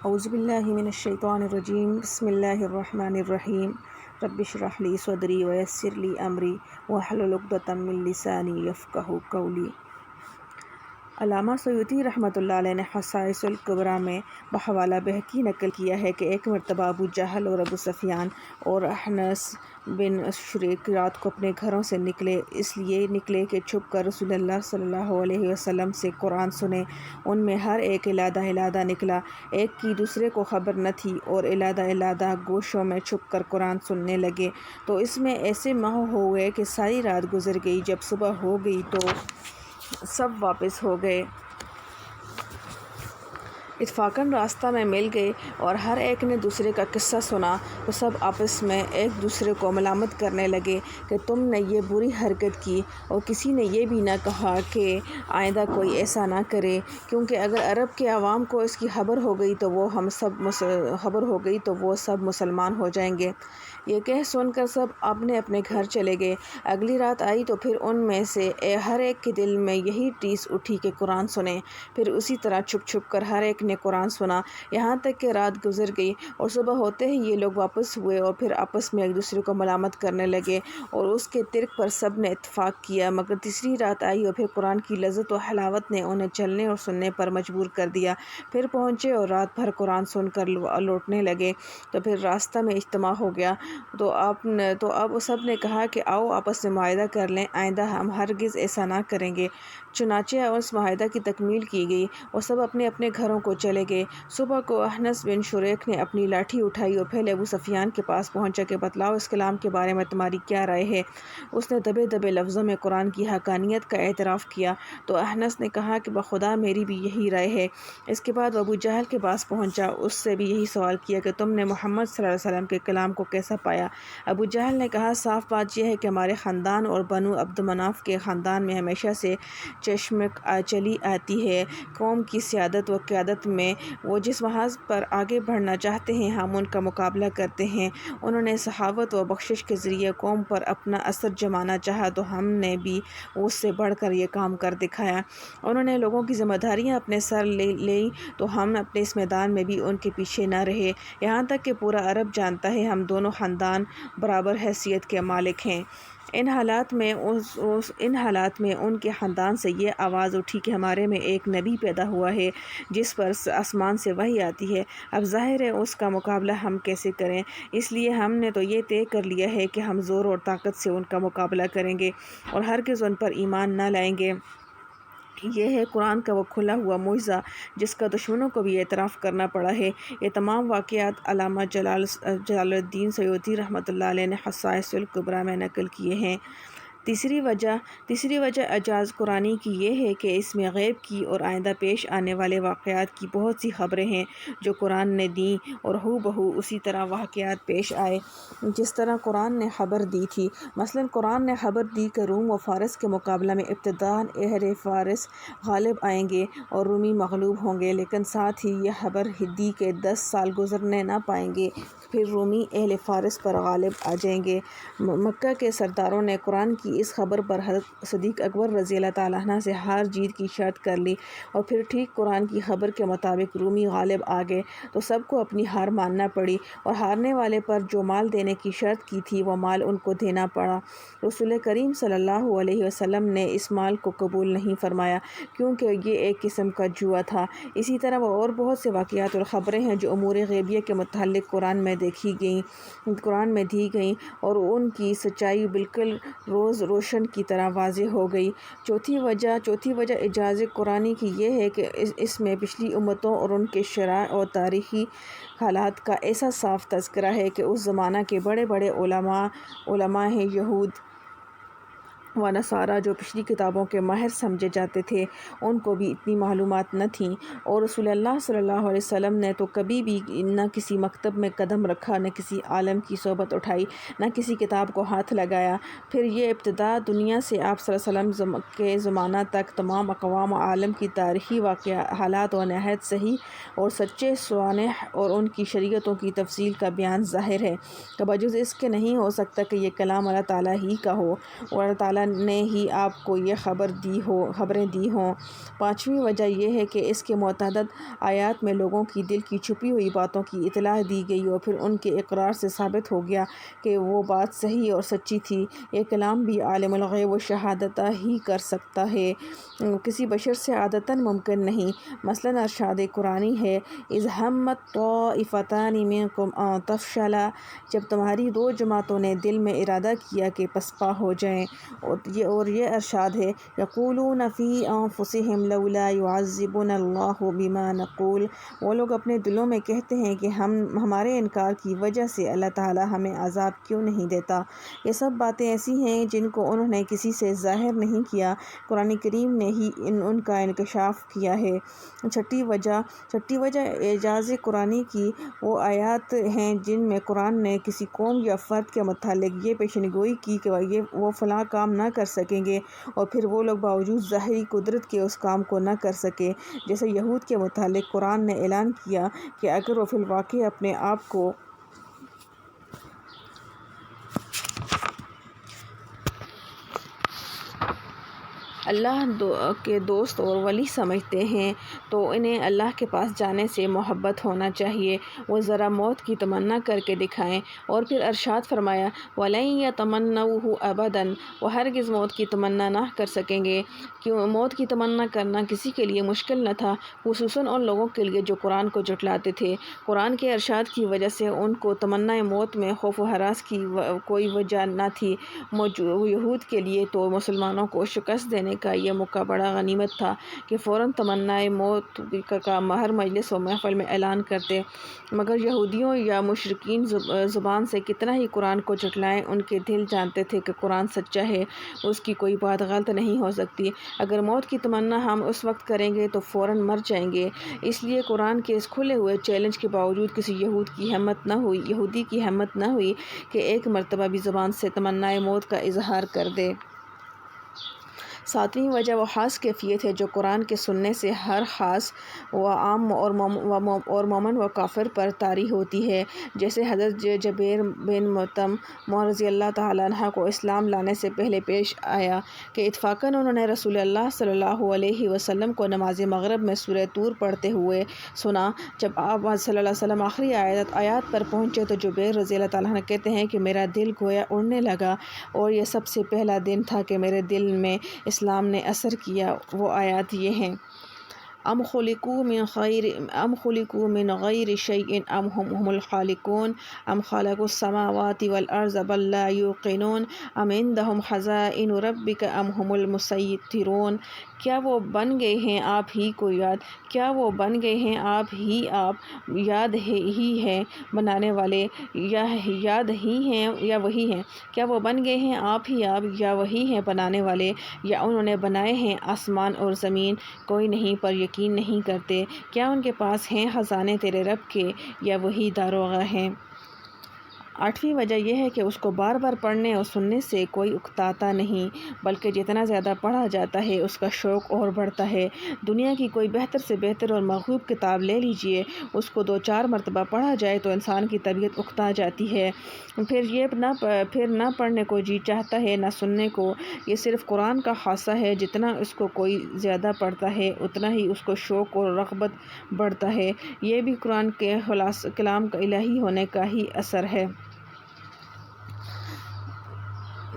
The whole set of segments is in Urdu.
اعوذ باللہ من الشیطان الرجیم بسم اللہ الرحمن الرحیم رب اشرح لی صدری ویسر لی امری واحلل عقدۃ من لسانی یفقہوا قولی۔ علامہ سیوطی رحمۃ اللہ علیہ نے خصائص الکبریٰ میں بحوالہ بہقی نقل کیا ہے کہ ایک مرتبہ ابو جہل اور ابو سفیان اور اخنس بن شریک رات کو اپنے گھروں سے نکلے، اس لیے نکلے کہ چھپ کر رسول اللہ صلی اللہ علیہ وسلم سے قرآن سنیں۔ ان میں ہر ایک علیحدہ علیحدہ نکلا، ایک کی دوسرے کو خبر نہ تھی، اور علیحدہ علیحدہ گوشوں میں چھپ کر قرآن سننے لگے۔ تو اس میں ایسے ماہ ہو گئے کہ ساری رات گزر گئی۔ جب صبح ہو گئی تو سب واپس ہو گئے، اتفاقاً راستہ میں مل گئے، اور ہر ایک نے دوسرے کا قصہ سنا تو سب آپس میں ایک دوسرے کو ملامت کرنے لگے کہ تم نے یہ بری حرکت کی، اور کسی نے یہ بھی نہ کہا کہ آئندہ کوئی ایسا نہ کرے، کیونکہ اگر عرب کے عوام کو اس کی خبر ہو گئی تو وہ سب مسلمان ہو جائیں گے۔ یہ کہہ سن کر سب اپنے اپنے گھر چلے گئے۔ اگلی رات آئی تو پھر ان میں سے ہر ایک کے دل میں یہی ٹیس اٹھی کہ قرآن سنیں۔ پھر اسی طرح چھپ چھپ کر ہر ایک نے قرآن سنا، یہاں تک کہ رات گزر گئی، اور صبح ہوتے ہی یہ لوگ واپس ہوئے اور پھر آپس میں ایک دوسرے کو ملامت کرنے لگے، اور اس کے ترک پر سب نے اتفاق کیا۔ مگر تیسری رات آئی اور پھر قرآن کی لذت و حلاوت نے انہیں چلنے اور سننے پر مجبور کر دیا۔ پھر پہنچے اور رات بھر قرآن سن کر لوٹنے لگے، تو پھر راستہ میں اجتماع ہو گیا۔ تو اب سب نے کہا کہ آؤ آپس میں معاہدہ کر لیں، آئندہ ہم ہرگز ایسا نہ کریں گے۔ چنانچہ اس معاہدہ کی تکمیل کی گئی اور سب اپنے اپنے گھروں کو چلے گئے۔ صبح کو اخنس بن شریک نے اپنی لاٹھی اٹھائی اور پہلے ابو سفیان کے پاس پہنچا کہ بتلاؤ اس کلام کے بارے میں تمہاری کیا رائے ہے۔ اس نے دبے دبے لفظوں میں قرآن کی حقانیت کا اعتراف کیا، تو اخنس نے کہا کہ بخدا میری بھی یہی رائے ہے۔ اس کے بعد وہ ابو جہل کے پاس پہنچا، اس سے بھی یہی سوال کیا کہ تم نے محمد صلی اللہ علیہ وسلم کے کلام کو کیسا پایا؟ ابو جہل نے کہا صاف بات یہ ہے کہ ہمارے خاندان اور بنو عبد مناف کے خاندان میں ہمیشہ سے چشمک چلی آتی ہے قوم کی سیادت و قیادت میں، وہ جس محاذ پر آگے بڑھنا چاہتے ہیں ہم ان کا مقابلہ کرتے ہیں۔ انہوں نے سخاوت و بخشش کے ذریعے قوم پر اپنا اثر جمانا چاہا تو ہم نے بھی اس سے بڑھ کر یہ کام کر دکھایا۔ انہوں نے لوگوں کی ذمہ داریاں اپنے سر لیں تو ہم اپنے اس میدان میں بھی ان کے پیچھے نہ رہے، یہاں تک کہ پورا عرب جانتا ہے ہم دونوں خاندان برابر حیثیت کے مالک ہیں۔ ان حالات میں ان کے خاندان سے یہ آواز اٹھی کہ ہمارے میں ایک نبی پیدا ہوا ہے جس پر آسمان سے وحی آتی ہے، اب ظاہر ہے اس کا مقابلہ ہم کیسے کریں؟ اس لیے ہم نے تو یہ طے کر لیا ہے کہ ہم زور اور طاقت سے ان کا مقابلہ کریں گے اور ہرگز ان پر ایمان نہ لائیں گے۔ یہ ہے قرآن کا وہ کھلا ہوا معجزہ جس کا دشمنوں کو بھی اعتراف کرنا پڑا ہے۔ یہ تمام واقعات علامہ جلال الدین سیوطی رحمۃ اللہ علیہ نے خصائص الکبریٰ میں نقل کیے ہیں۔ تیسری وجہ اعجاز قرآنی کی یہ ہے کہ اس میں غیب کی اور آئندہ پیش آنے والے واقعات کی بہت سی خبریں ہیں جو قرآن نے دیں، اور ہو بہو اسی طرح واقعات پیش آئے جس طرح قرآن نے خبر دی تھی۔ مثلاً قرآن نے خبر دی کہ روم و فارس کے مقابلہ میں ابتداءً اہل فارس غالب آئیں گے اور رومی مغلوب ہوں گے، لیکن ساتھ ہی یہ خبر دی کہ 10 سال گزرنے نہ پائیں گے پھر رومی اہل فارس پر غالب آ جائیں گے۔ مکہ کے سرداروں نے قرآن کی اس خبر پر حضرت صدیق اکبر رضی اللہ تعالیٰ عنہ سے ہار جیت کی شرط کر لی، اور پھر ٹھیک قرآن کی خبر کے مطابق رومی غالب آ گئے تو سب کو اپنی ہار ماننا پڑی، اور ہارنے والے پر جو مال دینے کی شرط کی تھی وہ مال ان کو دینا پڑا۔ رسول کریم صلی اللہ علیہ وسلم نے اس مال کو قبول نہیں فرمایا کیونکہ یہ ایک قسم کا جوا تھا۔ اسی طرح وہ اور بہت سے واقعات اور خبریں ہیں جو امور غیبیہ کے متعلق قرآن میں دی گئیں اور ان کی سچائی بالکل روز روشن کی طرح واضح ہو گئی۔ چوتھی وجہ اعجاز قرآنی کی یہ ہے کہ اس میں پچھلی امتوں اور ان کے شرائع اور تاریخی حالات کا ایسا صاف تذکرہ ہے کہ اس زمانہ کے بڑے بڑے علماء ہیں یہود و نصارہ جو پچھلی کتابوں کے ماہر سمجھے جاتے تھے، ان کو بھی اتنی معلومات نہ تھیں، اور رسول اللہ صلی اللہ علیہ وسلم نے تو کبھی بھی نہ کسی مکتب میں قدم رکھا، نہ کسی عالم کی صحبت اٹھائی، نہ کسی کتاب کو ہاتھ لگایا۔ پھر یہ ابتدا دنیا سے آپ صلی اللہ علیہ وسلم کے زمانہ تک تمام اقوام عالم کی تاریخی حالات و نہایت صحیح اور سچے سوانح اور ان کی شریعتوں کی تفصیل کا بیان ظاہر ہے کہ بجز اس کے نہیں ہو سکتا کہ یہ کلام اللہ تعالیٰ ہی کا ہو، اور اللہ تعالیٰ تعالیٰ نے ہی آپ کو یہ خبریں دی ہوں۔ پانچویں وجہ یہ ہے کہ اس کے متعدد آیات میں لوگوں کی دل کی چھپی ہوئی باتوں کی اطلاع دی گئی اور پھر ان کے اقرار سے ثابت ہو گیا کہ وہ بات صحیح اور سچی تھی۔ یہ کلام بھی عالم الغیب و شہادت ہی کر سکتا ہے، کسی بشر سے عادتاً ممکن نہیں۔ مثلاً ارشاد قرآنی ہے اذ ہمت طائفتان منکم ان تفشلا، جب تمہاری دو جماعتوں نے دل میں ارادہ کیا کہ پسپا ہو جائیں۔ اور یہ ارشاد ہے یقولون فی انفسہم لولا یعذبنا اللہ بما نقول، وہ لوگ اپنے دلوں میں کہتے ہیں کہ ہمارے انکار کی وجہ سے اللہ تعالیٰ ہمیں عذاب کیوں نہیں دیتا۔ یہ سب باتیں ایسی ہیں جن کو انہوں نے کسی سے ظاہر نہیں کیا، قرآن کریم نے ہی ان کا انکشاف کیا ہے۔ چھٹی وجہ اعجاز قرآنی کی وہ آیات ہیں جن میں قرآن نے کسی قوم یا فرد کے متعلق یہ پیشن گوئی کی کہ وہ فلاں کام نہ کر سکیں گے اور پھر وہ لوگ باوجود ظاہری قدرت کے اس کام کو نہ کر سکے۔ جیسے یہود کے متعلق قرآن نے اعلان کیا کہ اگر وہ فی الواقع اپنے آپ کو اللہ کے دوست اور ولی سمجھتے ہیں تو انہیں اللہ کے پاس جانے سے محبت ہونا چاہیے، وہ ذرا موت کی تمنا کر کے دکھائیں۔ اور پھر ارشاد فرمایا وَلَن يَتَمَنَّوْهُ أَبَدًا، وہ ہرگز موت کی تمنا نہ کر سکیں گے۔ کیوں موت کی تمنا کرنا کسی کے لیے مشکل نہ تھا، خصوصاً ان لوگوں کے لیے جو قرآن کو جھٹلاتے تھے۔ قرآن کے ارشاد کی وجہ سے ان کو تمنا موت میں خوف و ہراس کی کوئی وجہ نہ تھی۔ یہود کے لیے تو مسلمانوں کو شکست دینے کا یہ موقع بڑا غنیمت تھا کہ فوراً تمنا موت کا ہر مجلس و محفل میں اعلان کرتے، مگر یہودیوں یا مشرکین زبان سے کتنا ہی قرآن کو جھٹلائیں، ان کے دل جانتے تھے کہ قرآن سچا ہے، اس کی کوئی بات غلط نہیں ہو سکتی۔ اگر موت کی تمنا ہم اس وقت کریں گے تو فوراً مر جائیں گے۔ اس لیے قرآن کے اس کھلے ہوئے چیلنج کے باوجود کسی یہودی کی ہمت نہ ہوئی کہ ایک مرتبہ بھی زبان سے تمنا موت کا اظہار کر دے۔ ساتویں وجہ وہ خاص کیفیت ہے جو قرآن کے سننے سے ہر خاص و عام اور مومن و کافر پر طاری ہوتی ہے۔ جیسے حضرت جبیر بن مطعم رضی اللہ تعالیٰ عنہ کو اسلام لانے سے پہلے پیش آیا کہ اتفاقاً انہوں نے رسول اللہ صلی اللہ علیہ وسلم کو نماز مغرب میں سورہ طور پڑھتے ہوئے سنا۔ جب آپ صلی اللہ علیہ وسلم آخری آیات پر پہنچے تو جبیر رضی اللہ تعالیٰ عنہ کہتے ہیں کہ میرا دل گویا اڑنے لگا اور یہ سب سے پہلا دن تھا کہ میرے دل میں اسلام نے اثر کیا۔ وہ آیات یہ ہیں ام خلقوا من غیر شیء ام هم الخالقون ام خلقوا السماوات والارض بل لا یوقنون ام عندهم خزائن ربک ام هم المسیطرون، کیا وہ بن گئے ہیں آپ ہی کو یاد، کیا وہ بن گئے ہیں آپ یاد ہی ہیں بنانے والے، یاد ہی ہیں یا وہی ہیں، کیا وہ بن گئے ہیں آپ یا وہی ہیں بنانے والے، یا انہوں نے بنائے ہیں آسمان اور زمین، کوئی نہیں پر یقین نہیں کرتے، کیا ان کے پاس ہیں خزانے تیرے رب کے یا وہی داروغہ ہیں۔ آٹھویں وجہ یہ ہے کہ اس کو بار بار پڑھنے اور سننے سے کوئی اکتاتا نہیں، بلکہ جتنا زیادہ پڑھا جاتا ہے اس کا شوق اور بڑھتا ہے۔ دنیا کی کوئی بہتر سے بہتر اور محبوب کتاب لے لیجئے، اس کو 2-4 مرتبہ پڑھا جائے تو انسان کی طبیعت اکتا جاتی ہے، پھر نہ پڑھنے کو جی چاہتا ہے نہ سننے کو۔ یہ صرف قرآن کا خاصہ ہے، جتنا اس کو کوئی زیادہ پڑھتا ہے اتنا ہی اس کو شوق اور رغبت بڑھتا ہے۔ یہ بھی قرآن کے کلام کا الہی ہونے کا ہی اثر ہے۔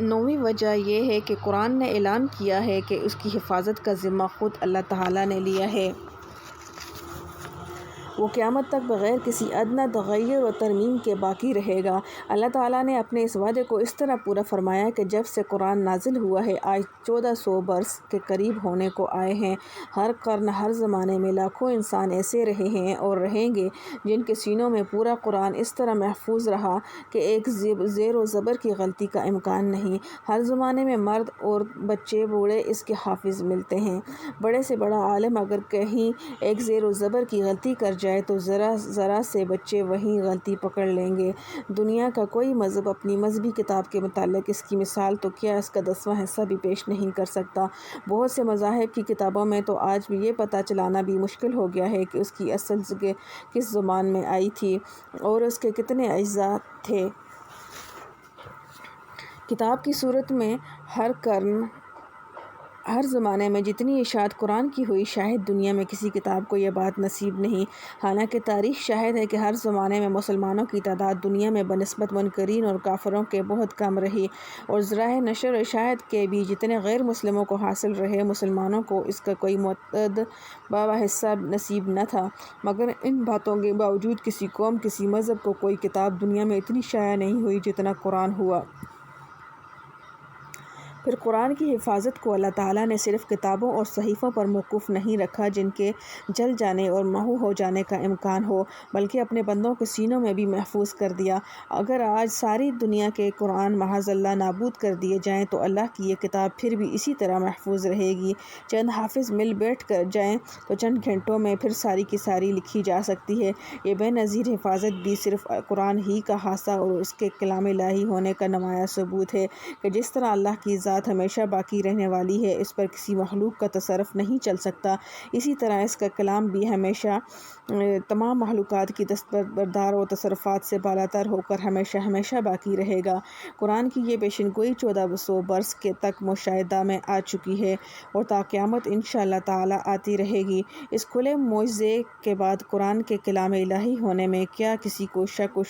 9ویں وجہ یہ ہے کہ قرآن نے اعلان کیا ہے کہ اس کی حفاظت کا ذمہ خود اللہ تعالیٰ نے لیا ہے۔ وہ قیامت تک بغیر کسی ادنیٰ تغیر و ترمیم کے باقی رہے گا۔ اللہ تعالیٰ نے اپنے اس وعدے کو اس طرح پورا فرمایا کہ جب سے قرآن نازل ہوا ہے آج 1400 برس کے قریب ہونے کو آئے ہیں۔ ہر قرن، ہر زمانے میں لاکھوں انسان ایسے رہے ہیں اور رہیں گے جن کے سینوں میں پورا قرآن اس طرح محفوظ رہا کہ ایک زیر و زبر کی غلطی کا امکان نہیں۔ ہر زمانے میں مرد اور بچے بوڑھے اس کے حافظ ملتے ہیں۔ بڑے سے بڑا عالم اگر کہیں ایک زیر و زبر کی غلطی کر جائے تو ذرا سے بچے وہیں غلطی پکڑ لیں گے۔ دنیا کا کوئی مذہب اپنی مذہبی کتاب کے متعلق اس کی مثال تو کیا اس کا 10واں حصہ بھی پیش نہیں کر سکتا۔ بہت سے مذاہب کی کتابوں میں تو آج بھی یہ پتہ چلانا بھی مشکل ہو گیا ہے کہ اس کی اصل کس زبان میں آئی تھی اور اس کے کتنے اجزاء تھے۔ کتاب کی صورت میں ہر قرن، ہر زمانے میں جتنی اشاعت قرآن کی ہوئی، شاید دنیا میں کسی کتاب کو یہ بات نصیب نہیں۔ حالانکہ تاریخ شاہد ہے کہ ہر زمانے میں مسلمانوں کی تعداد دنیا میں بنسبت منکرین اور کافروں کے بہت کم رہی، اور ذرائع نشر و اشاعت کے بھی جتنے غیر مسلموں کو حاصل رہے، مسلمانوں کو اس کا کوئی متعدد حصہ نصیب نہ تھا۔ مگر ان باتوں کے باوجود کسی قوم، کسی مذہب کو کوئی کتاب دنیا میں اتنی شائع نہیں ہوئی جتنا قرآن ہوا۔ پھر قرآن کی حفاظت کو اللہ تعالیٰ نے صرف کتابوں اور صحیفوں پر موقوف نہیں رکھا جن کے جل جانے اور محو ہو جانے کا امکان ہو، بلکہ اپنے بندوں کے سینوں میں بھی محفوظ کر دیا۔ اگر آج ساری دنیا کے قرآن معاذ اللہ نابود کر دیے جائیں تو اللہ کی یہ کتاب پھر بھی اسی طرح محفوظ رہے گی۔ چند حافظ مل بیٹھ کر جائیں تو چند گھنٹوں میں پھر ساری کی ساری لکھی جا سکتی ہے۔ یہ بے نظیر حفاظت بھی صرف قرآن ہی کا خاصہ اور اس کے کلام الہی ہونے کا نمایاں ثبوت ہے کہ جس طرح اللہ کی ذات ہمیشہ باقی رہنے والی ہے، اس پر کسی مخلوق کا تصرف نہیں چل سکتا، اسی طرح اس کا کلام بھی ہمیشہ تمام مخلوقات کی دستبردار و تصرفات سے بالاتر ہو کر ہمیشہ ہمیشہ باقی رہے گا۔ قرآن کی یہ پیشن گوئی 1400 برس تک مشاہدہ میں آ چکی ہے اور تا قیامت انشاءاللہ تعالی آتی رہے گی۔ اس کھلے معجزے کے بعد قرآن کے کلام الہی ہونے میں کیا کسی کو شک و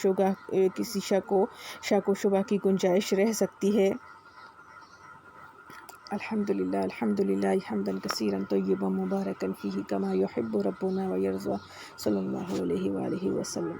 شبہ کی گنجائش رہ سکتی ہے؟ الحمدللہ الحمدللہ حمدًا کثیرًا طیبًا مبارکًا فیہ کما یحب ربنا ویرضی، صلی اللہ علیہ وآلہ وسلم۔